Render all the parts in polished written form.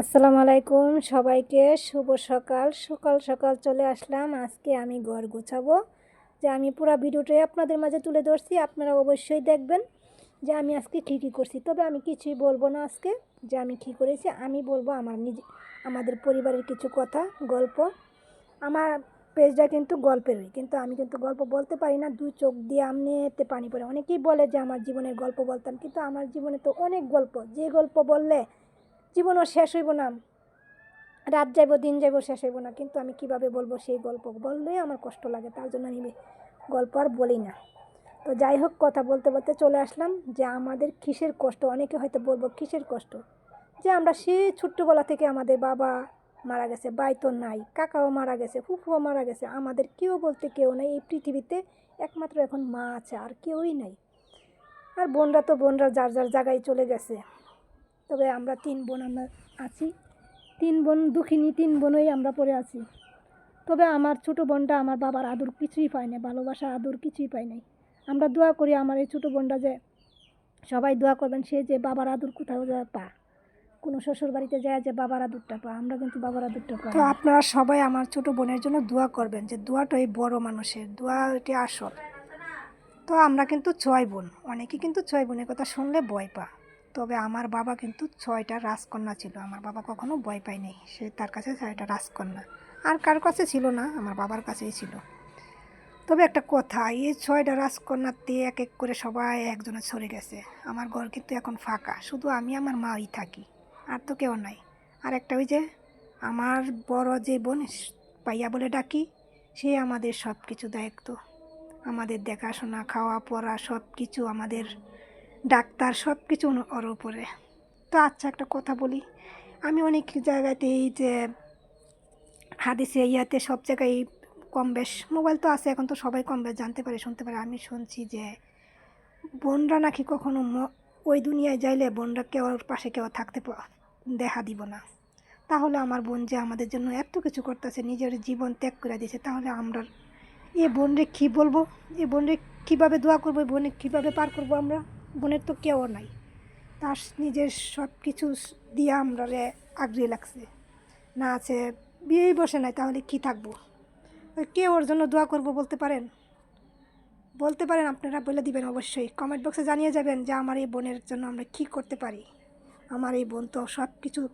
আসসালামু আলাইকুম সবাইকে শুভ সকাল। সকাল সকাল চলে আসলাম। আজকে আমি ঘর গোছাবো, যে আমি পুরো ভিডিওটাই আপনাদের মাঝে তুলে ধরছি। আপনারা অবশ্যই দেখবেন যে আমি আজকে কী কী করছি। তবে আমি কিছুই বলবো না আজকে যে আমি কী করেছি, আমি বলবো আমাদের পরিবারের কিছু কথা, গল্প। আমার পেজটা কিন্তু গল্পেরই, কিন্তু আমি কিন্তু গল্প বলতে পারি না, দুই চোখ দিয়ে এমনিতে পানি পড়ে। অনেকেই বলে যে আমার জীবনের গল্প বলতাম, কিন্তু আমার জীবনে তো অনেক গল্প, যে গল্প বললে জীবনও শেষ হইব না, রাত যাইব দিন যাইব, শেষ হইব না। কিন্তু আমি কিভাবে বলবো, সেই গল্প বললেই আমার কষ্ট লাগে, তার জন্য আমি গল্প আর বলি না। তো যাই হোক, কথা বলতে বলতে চলে আসলাম যে আমাদের কিসের কষ্ট। অনেকে হয়তো বলবো কিসের কষ্ট, যে আমরা সেই ছোট্টবেলা থেকে আমাদের বাবা মারা গেছে, ভাই তো নাই, কাকাও মারা গেছে, ফুফুও মারা গেছে, আমাদের কেউ বলতে কেউ নেই এই পৃথিবীতে। একমাত্র এখন মা আছে, আর কেউই নাই। আর বোনরা তো বোনরা যার যার জায়গায় চলে গেছে। তবে আমরা তিন বোন আমরা আছি, তিন বোন দুঃখিনী, তিন বোনই আমরা পড়ে আছি। তবে আমার ছোটো বোনটা আমার বাবার আদর কিছুই পায় না, ভালোবাসা আদর কিছুই পায় নাই। আমরা দোয়া করি আমার এই ছোটো বোনটা, যে সবাই দোয়া করবেন সে যে বাবার আদর কোথাও যায় পা, কোনো শ্বশুর বাড়িতে যায় যে বাবার আদরটা পা। আমরা কিন্তু বাবার আদরটা পাই। তো আপনারা সবাই আমার ছোটো বোনের জন্য দোয়া করবেন, যে দোয়াটাই বড় মানুষের দোয়া, এটি আসল। তো আমরা কিন্তু 6 বোন। অনেকেই কিন্তু 6 বোনের কথা শুনলে ভয় পা। তবে আমার বাবা কিন্তু 6টা রাজকন্যা ছিল। আমার বাবা কখনো ভয় পায়নি, সে তার কাছে 6টা রাজকন্যা। আর কার কাছে ছিল না, আমার বাবার কাছেই ছিল। তবে একটা কথা, এই 6টা রাজকন্যাতে এক এক করে সবাই একজনে সরে গেছে। আমার ঘর কিন্তু এখন ফাঁকা, শুধু আমি আমার মাই থাকি, আর তো কেউ নাই। আর একটা ওই যে আমার বড় যে বোন, পাইয়া বলে ডাকি, সে আমাদের সব কিছু দায়িত্ব, আমাদের দেখাশোনা, খাওয়া পড়া সব কিছু, আমাদের ডাক্তার, সব কিছু ওর উপরে। তো আচ্ছা, একটা কথা বলি, আমি অনেক জায়গাতে এই যে হাদিসে ইয়াতে সব জায়গায় কম বেশ, মোবাইল তো আছে এখন, তো সবাই কম বেশ জানতে পারে শুনতে পারে। আমি শুনছি যে বোনরা নাকি কখনো ওই দুনিয়ায় যাইলে বোনরা কেউ পাশে কেউ থাকতে দেখা দিব না। তাহলে আমার বোন যে আমাদের জন্য এত কিছু করতেছে, নিজের জীবন ত্যাগ করে দিয়েছে, তাহলে আমরা এ বোনরে কী বলবো, এ বোনরে কীভাবে দোয়া করবো, বোনে কীভাবে পার করবো আমরা? বোনের তো কেউ নাই, তার নিজের সব কিছু দিয়ে আমরা রে আগড়িয়ে লাগছে, না আছে, বিয়েই বসে নাই, তাহলে কি থাকবো? কে ওর জন্য দোয়া করবো বলতে পারেন? বলতে পারেন, আপনারা বলে দিবেন অবশ্যই, কমেন্ট বক্সে জানিয়ে যাবেন যে আমার এই বোনের জন্য আমরা কী করতে পারি। আমার এই বোন তো সব কিছুর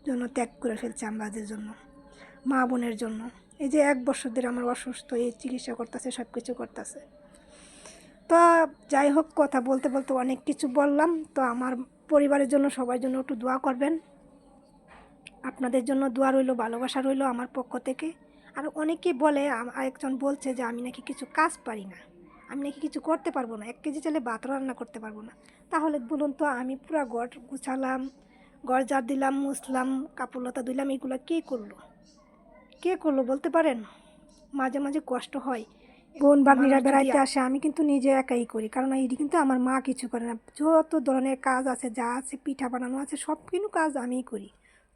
জন্য ত্যাগ করে ফেলছে আমাদের জন্য, মা বোনের জন্য। এই যে 1 বছর ধরে আমার অসুস্থ, এই চিকিৎসা করতেছে, সব কিছু করতেছে। তো যাই হোক, কথা বলতে বলতে অনেক কিছু বললাম। তো আমার পরিবারের জন্য, সবার জন্য একটু দোয়া করবেন। আপনাদের জন্য দোয়া রইলো, ভালোবাসা রইলো আমার পক্ষ থেকে। আর অনেকেই বলে, আরেকজন বলছে যে আমি নাকি কিছু কাজ পারি না, আমি নাকি কিছু করতে পারবো না, 1 কেজি চালে ভাত রান্না করতে পারবো না। তাহলে বলুন তো, আমি পুরো ঘর গুছালাম, ঘর ঝাড় দিলাম, মুছলাম, কাপড় লতা ধুলাম, এগুলো কে করলো? কে করলো বলতে পারেন? মাঝে মাঝে কষ্ট হয়। বোন ভাগ্নিরা বেড়াইতে আসে, আমি কিন্তু নিজে একাই করি, কারণ এটি কিন্তু আমার মা কিছু করে না। যত ধরনের কাজ আছে, যা আছে, পিঠা বানানো আছে, সব কিছু কাজ আমিই করি।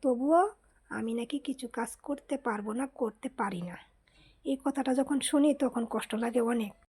তবুও আমি নাকি কিছু কাজ করতে পারবো না, করতে পারি না। এই কথাটা যখন শুনি তখন কষ্ট লাগে অনেক।